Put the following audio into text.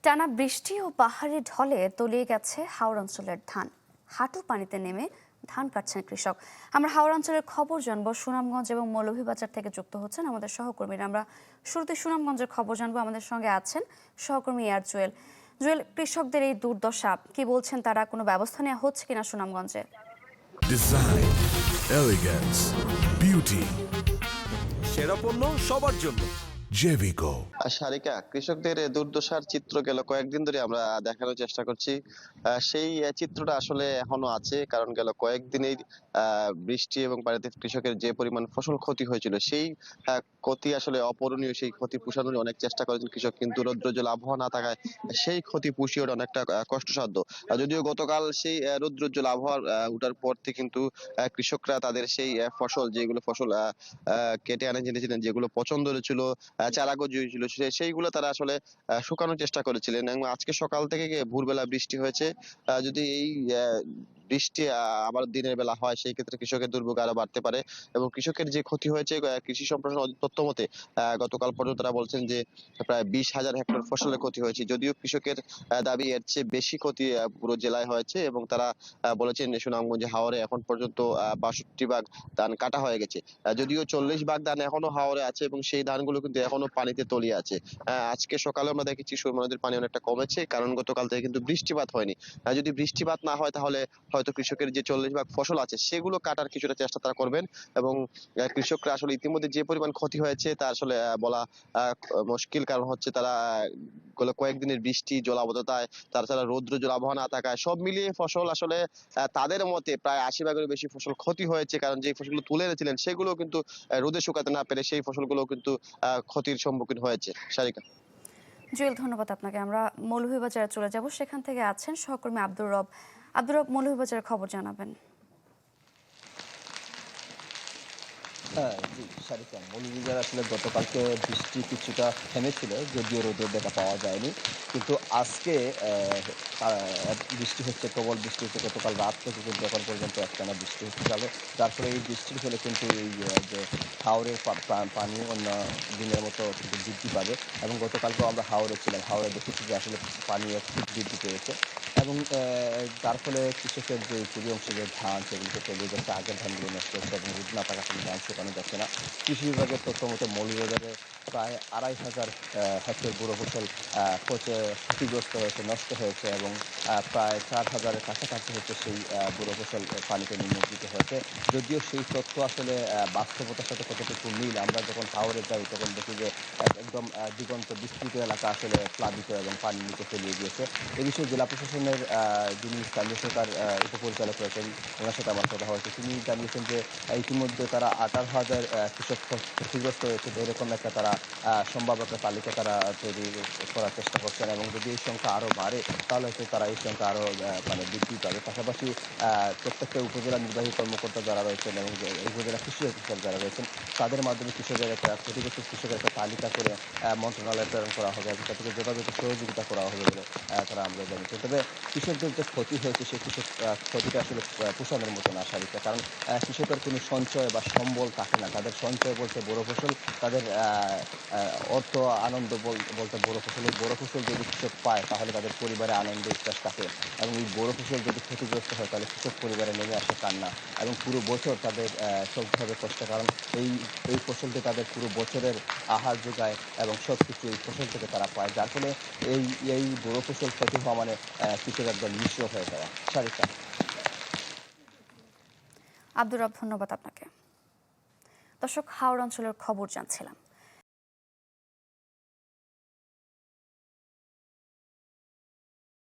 টানা বৃষ্টি ও পাহাড়ি ঢলে তলিয়ে গেছে হাওড় অঞ্চলের ধান। হাঁটু পানিতে নেমে ধান কাটছেন কৃষক। আমরা হাওড় অঞ্চলের খবর জানবো। সুনামগঞ্জ এবং মৌলভীবাজার থেকে যুক্ত হচ্ছেন আমাদের সহকর্মীরা। আমরা শুরুতে সুনামগঞ্জের খবর জানবো। আমাদের সঙ্গে আছেন সহকর্মী এয়ার জুয়েল। জুয়েল, কৃষকদের এই দুর্দশা কি বলছেন তারা? কোনো ব্যবস্থা নেওয়া হচ্ছে কিনা সুনামগঞ্জে? ডিজাইন, এলিগেন্স, বিউটি, সেরা পণ্য সবার জন্য। জেভিকো। সারিকা, কৃষকদের দুর্দশার চিত্র গেল কয়েকদিন ধরে আমরা দেখানোর চেষ্টা করছি। সেই চিত্রটা আসলে এখনো আছে, কারণ গেল কয়েকদিনেই বৃষ্টি এবং পানিতে কৃষকের যে পরিমাণ ফসল ক্ষতি হয়েছিল, সেই ক্ষতি আসলে অপূরণীয়। সেই ক্ষতি পুষানোর অনেক চেষ্টা করেছেন কৃষক, কিন্তু রৌদ্রোজ্জ্বল আবহাওয়া না থাকায় সেই ক্ষতি পুষিয়ে ওঠা অনেকটা কষ্টসাধ্য। যদিও গতকাল সেই রৌদ্রোজ্জ্বল আবহাওয়া উঠার পর থেকে কিন্তু কৃষকরা তাদের সেই ফসল, যেগুলো ফসল কেটে আনে জেনেছিলেন, যেগুলো পছন্দ ছিল, চারা গজিয়েছিল, সেইগুলো তারা আসলে শুকানোর চেষ্টা করেছিলেন। এবং আজকে সকাল থেকে ভোরবেলা বৃষ্টি হয়েছে। যদি এই বৃষ্টি আবার দিনের বেলা হয়, সেই ক্ষেত্রে কৃষকের দুর্ভোগ আরো বাড়তে পারে। এবং কৃষকের যে ক্ষতি হয়েছে, কৃষি সম্প্রসারণ অধিদপ্তর মতে গতকাল পর্যন্ত তারা বলছেন যে প্রায় 20,000 হেক্টর ফসলের ক্ষতি হয়েছে। যদিও কৃষকের দাবি এর চেয়ে বেশি ক্ষতি পুরো জেলায় হয়েছে, এবং তারা বলেছেন যে সুনামগঞ্জে হাওরে এখন পর্যন্ত 62 ভাগ ধান কাটা হয়ে গেছে। যদিও 40 ভাগ ধান এখনো হাওরে আছে, এবং সেই ধানগুলো কিন্তু এখনো পানিতে তলিয়ে আছে। আজকে সকালে আমরা দেখেছি সুরমা নদীর পানি অনেকটা কমেছে, কারণ গতকাল থেকে কিন্তু বৃষ্টিপাত হয়নি। যদি বৃষ্টিপাত না হয়, তাহলে হয়তো কৃষকের যে 40 ভাগ ফসল আছে, সেগুলো কাটার কিছুটা চেষ্টা তারা করবেন। এবং কৃষকরা আসলে ইতিমধ্যে যে পরিমাণ ক্ষতি হয়েছে তা আসলে বলা মুশকিল, কারণ হচ্ছে তারা কয়েকদিনের বৃষ্টি, জলাবদ্ধতায়, তাছাড়া রৌদ্র জল আবহাওয়া না থাকায়, সব মিলিয়ে ফসল আসলে তাদের মতে প্রায় 80 ভাগের বেশি ফসল ক্ষতি হয়েছে। কারণ যে ফসলগুলো তুলে এনেছিলেন, সেগুলো কিন্তু রোদে শুকাতে না পেরে সেই ফসলগুলো কিন্তু ক্ষতির সম্মুখীন হয়েছে। সারিকা। জুয়েল, ধন্যবাদ আপনাকে। আমরা মৌলভীবাজারে চলে যাব। সেখান থেকে আছেন সহকর্মী আব্দুর রব। আব্দুর রব, মৌলভীবাজারের খবর জানাবেন। জি সারিকা, মৌলভীবাজার আসলে গতকালকে বৃষ্টি কিছুটা থেমেছিল, যদিও রোদের দেখা পাওয়া যায়নি। কিন্তু আজকে বৃষ্টি হচ্ছে, প্রবল বৃষ্টি হচ্ছে। গতকাল রাত থেকে কিন্তু এখন পর্যন্ত একটানা বৃষ্টি হচ্ছে যাবে, যার ফলে এই বৃষ্টির ফলে কিন্তু এই যে হাওরের পানি অন্য দিনের মতো কিন্তু বৃদ্ধি পাবে। এবং গতকালকেও আমরা হাওরে ছিলাম, হাওরে দেখেছি যে আসলে পানি একটু বৃদ্ধি পেয়েছে। এবং যার ফলে কৃষকের যে পুরো অংশে যে ধান, সেগুলোকে তলিয়ে যাচ্ছে, আগের ধানগুলো নষ্ট হচ্ছে এবং রোদ না থাকার জন্য ধান শুকানো যাচ্ছে না। কৃষি বিভাগের তথ্য মতে মৌলভীবাজারে প্রায় 2,500 হেক্টর বুড়ো ফসল পচে ক্ষতিগ্রস্ত হয়েছে, নষ্ট হয়েছে, এবং প্রায় 4,000-এর কাছাকাছি হচ্ছে সেই বুড়ো ফসল পানিতে নিমজ্জিত হয়েছে। যদিও সেই তথ্য আসলে বাস্তবতার সাথে কতটুকু মিল, আমরা যখন হাওরে যাই তখন দেখি যে একদম দিগন্ত বিস্তৃত এলাকা আসলে প্লাবিত এবং পানির নিচে তলিয়ে গিয়েছে। এ বিষয়ে জেলা প্রশাসনের যিনি স্থানীয় সরকার উপপরিচালক রয়েছেন, ওনার সাথে আমার কথা হয়েছে। তিনি জানিয়েছেন যে ইতিমধ্যে তারা 18,000 কৃষক ক্ষতিগ্রস্ত হয়েছে, এরকম একটা তারা সম্ভাব্য একটা তালিকা তারা তৈরি করার চেষ্টা করছেন। এবং যদি এই সংখ্যা আরও বাড়ে, তাহলে হয়তো তারা এই সংখ্যা আরও মানে বৃদ্ধি পাবে। পাশাপাশি প্রত্যেকটা উপজেলা নির্বাহী কর্মকর্তা যারা রয়েছেন এবং উপজেলা কৃষি অফিসার যারা রয়েছেন, তাদের মাধ্যমে কৃষকের একটা ক্ষতিগ্রস্ত কৃষকের একটা তালিকা করে মন্ত্রণালয়ে প্রেরণ করা হবে এবং তাদেরকে যথাযথ সহযোগিতা করা হবে বলে তারা আমরা জানিয়েছি। তবে কৃষকদের যে ক্ষতি হয়েছে, সেই ক্ষতিটা আসলে পোষানোর মতো না সারিকা, কারণ কৃষকের কোনো সঞ্চয় বা সম্বল থাকে না। তাদের সঞ্চয় বলতে বড় ফসল, তাদের অর্থ আনন্দ বলতে বড় ফসল। এই বড় ফসল যদি কৃষক পায়, তাহলে তাদের পরিবারে আনন্দ উচ্ছ্বাস থাকে। এবং এই বড় ফসল যদি ক্ষতিগ্রস্ত হয়, তাহলে কৃষক পরিবারে নেমে আসে কান্না। এবং পুরো বছর তাদের চলতে হবে কষ্ট, কারণ এই ফসলটি তাদের পুরো বছরের আহার যোগায় এবং সব কিছু এই ফসল থেকে তারা পায়। যার ফলে এই বড় ফসল ক্ষতি হওয়া মানে কৃষক একদম নিঃস্ব হয়ে যাওয়া। সারিকা। আব্দুর রব, ধন্যবাদ আপনাকে। দর্শক, হাওড় অঞ্চলের খবর জানছিলাম।